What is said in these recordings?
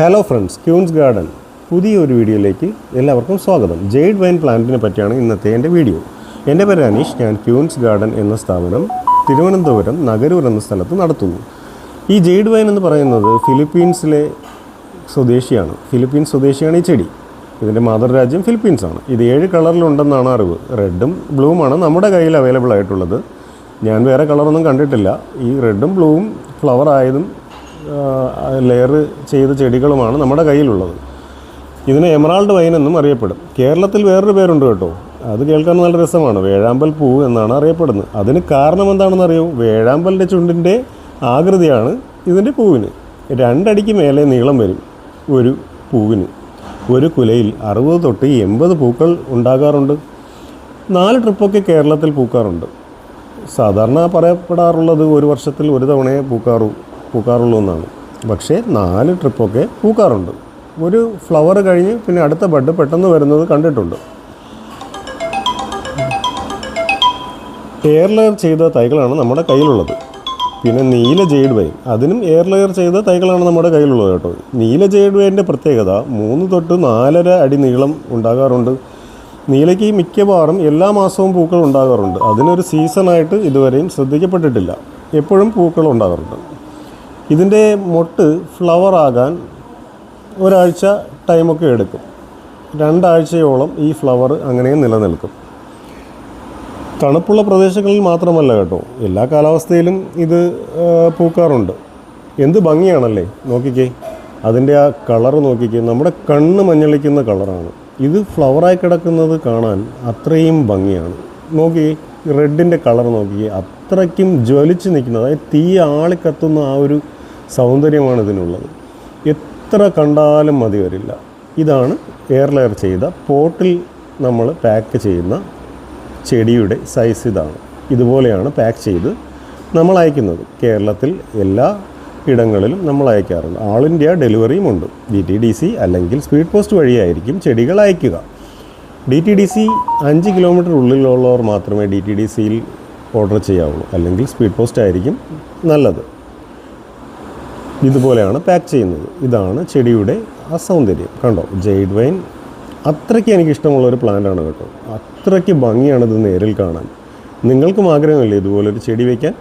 Hello friends, ക്യൂൻസ് garden പുതിയൊരു വീഡിയോയിലേക്ക് എല്ലാവർക്കും സ്വാഗതം. ജെയ്ഡ് വൈൻ പ്ലാന്റിനെ പറ്റിയാണ് ഇന്നത്തെ എൻ്റെ വീഡിയോ. എൻ്റെ പേര് അനീഷ്. ഞാൻ ക്യൂൻസ് ഗാർഡൻ എന്ന സ്ഥാപനം തിരുവനന്തപുരം നഗരൂർ എന്ന സ്ഥലത്ത് നടത്തുന്നു. ഈ ജെയ്ഡ് വൈൻ എന്ന് പറയുന്നത് ഫിലിപ്പീൻസ് സ്വദേശിയാണ് ഈ ചെടി. ഇതിൻ്റെ മാതൃരാജ്യം ഫിലിപ്പീൻസാണ്. ഇത് 7 കളറിലുണ്ടെന്നാണ് അറിവ്. റെഡും ബ്ലൂവുമാണ് നമ്മുടെ കയ്യിൽ അവൈലബിൾ ആയിട്ടുള്ളത്. ഞാൻ വേറെ കളറൊന്നും കണ്ടിട്ടില്ല. ഈ റെഡും ബ്ലൂവും ഫ്ലവർ ആയതും ലെയർ ചെയ്ത ചെടികളുമാണ് നമ്മുടെ കയ്യിലുള്ളത്. ഇതിന് എമറാൾഡ് വൈൻ എന്നും അറിയപ്പെടും. കേരളത്തിൽ വേറൊരു പേരുണ്ട് കേട്ടോ, അത് കേൾക്കാൻ നല്ല രസമാണ്. വേഴാമ്പൽ പൂ എന്നാണ് അറിയപ്പെടുന്നത്. അതിന് കാരണം എന്താണെന്ന് അറിയോ? വേഴാമ്പലിൻ്റെ ചുണ്ടിൻ്റെ ആകൃതിയാണ് ഇതിൻ്റെ പൂവിന്. 2 അടിക്ക് മേലെ നീളം വരും ഒരു പൂവിന്. ഒരു കുലയിൽ 60 തൊട്ട് 80 പൂക്കൾ ഉണ്ടാകാറുണ്ട്. 4 ട്രിപ്പൊക്കെ കേരളത്തിൽ പൂക്കാറുണ്ട്. സാധാരണ പറയപ്പെടാറുള്ളത് ഒരു വർഷത്തിൽ ഒരു തവണയെ പൂക്കാറുള്ളൂ എന്നാണ്. പക്ഷേ 4 ട്രിപ്പൊക്കെ പൂക്കാറുണ്ട്. ഒരു ഫ്ലവർ കഴിഞ്ഞ് പിന്നെ അടുത്ത ബഡ് പെട്ടെന്ന് വരുന്നത് കണ്ടിട്ടുണ്ട്. എയർ ലെയർ ചെയ്ത തൈകളാണ് നമ്മുടെ കയ്യിലുള്ളത്. പിന്നെ നീല ജെയ്ഡ് വൈൻ, അതിനും എയർ ലെയർ ചെയ്ത തൈകളാണ് നമ്മുടെ കയ്യിലുള്ളത് കേട്ടോ. നീല ജെയ്ഡ് വൈൻ്റെ പ്രത്യേകത 3 തൊട്ട് 4.5 അടി നീളം ഉണ്ടാകാറുണ്ട്. നീലയ്ക്ക് മിക്കവാറും എല്ലാ മാസവും പൂക്കൾ ഉണ്ടാകാറുണ്ട്. അതിനൊരു സീസണായിട്ട് ഇതുവരെയും ശ്രദ്ധിക്കപ്പെട്ടിട്ടില്ല. എപ്പോഴും പൂക്കൾ ഉണ്ടാകാറുണ്ട്. ഇതിൻ്റെ മൊട്ട് ഫ്ലവർ ആകാൻ ഒരാഴ്ച ടൈമൊക്കെ എടുക്കും. 2 ആഴ്ചയോളം ഈ ഫ്ലവർ അങ്ങനെ നിലനിൽക്കും. തണുപ്പുള്ള പ്രദേശങ്ങളിൽ മാത്രമല്ല കേട്ടോ, എല്ലാ കാലാവസ്ഥയിലും ഇത് പൂക്കാറുണ്ട്. എന്ത് ഭംഗിയാണല്ലേ, നോക്കിക്കേ. അതിൻ്റെ ആ കളറ് നോക്കിക്കേ, നമ്മുടെ കണ്ണ് മഞ്ഞളിക്കുന്ന കളറാണ്. ഇത് ഫ്ലവറായി കിടക്കുന്നത് കാണാൻ അത്രയും ഭംഗിയാണ്. നോക്കിക്കേ, റെഡിൻ്റെ കളർ നോക്കിക്കേ, അത്രയ്ക്കും ജ്വലിച്ച് നിൽക്കുന്നത്, അതായത് തീ ആളിക്കത്തുന്ന ആ ഒരു സൗന്ദര്യമാണ് ഇതിനുള്ളത്. എത്ര കണ്ടാലും മതി വരില്ല. ഇതാണ് എയർ ലെയർ ചെയ്ത പോട്ടിൽ നമ്മൾ പാക്ക് ചെയ്യുന്ന ചെടിയുടെ സൈസ്. ഇതാണ്. ഇതുപോലെയാണ് പാക്ക് ചെയ്ത് നമ്മൾ അയക്കുന്നത്. കേരളത്തിൽ എല്ലാ ഇടങ്ങളിലും നമ്മൾ അയക്കാറുണ്ട്. ഓൾ ഇന്ത്യ ഡെലിവറിയും ഉണ്ട്. DTDC അല്ലെങ്കിൽ സ്പീഡ് പോസ്റ്റ് വഴിയായിരിക്കും ചെടികൾ അയക്കുക. DTDC 5 കിലോമീറ്റർ ഉള്ളിലുള്ളവർ മാത്രമേ DTDCയിൽ ഓർഡർ ചെയ്യാവുള്ളൂ. അല്ലെങ്കിൽ സ്പീഡ് പോസ്റ്റ് ആയിരിക്കും നല്ലത്. ഇതുപോലെയാണ് പാക്ക് ചെയ്യുന്നത്. ഇതാണ് ചെടിയുടെ ആ സൗന്ദര്യം. കണ്ടോ, ജെയ്ഡ് വൈൻ അത്രയ്ക്ക് എനിക്കിഷ്ടമുള്ളൊരു പ്ലാന്റാണ് കേട്ടോ. അത്രയ്ക്ക് ഭംഗിയാണിത് നേരിൽ കാണാൻ. നിങ്ങൾക്കും ആഗ്രഹമില്ലേ ഇതുപോലൊരു ചെടി വയ്ക്കാൻ?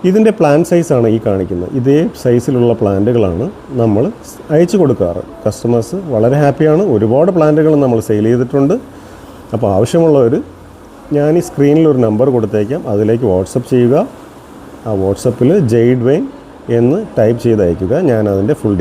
ഇതിൻ്റെ പ്ലാന്റ് സൈസാണ് ഈ കാണിക്കുന്നത്. ഇതേ സൈസിലുള്ള പ്ലാന്റുകളാണ് നമ്മൾ അയച്ചു കൊടുക്കാറ്. കസ്റ്റമേഴ്സ് വളരെ ഹാപ്പിയാണ്. ഒരുപാട് പ്ലാന്റുകൾ നമ്മൾ സെയിൽ ചെയ്തിട്ടുണ്ട്. അപ്പോൾ ആവശ്യമുള്ളവർ ഞാൻ ഈ സ്ക്രീനിൽ ഒരു നമ്പർ കൊടുത്തേക്കാം, അതിലേക്ക് വാട്സപ്പ് ചെയ്യുക. ആ വാട്സപ്പിൽ ജെയ്ഡ് വൈൻ എന്ന് ടൈപ്പ് ചെയ്ത് അയയ്ക്കുക. ഞാൻ അതിൻ്റെ ഫുൾ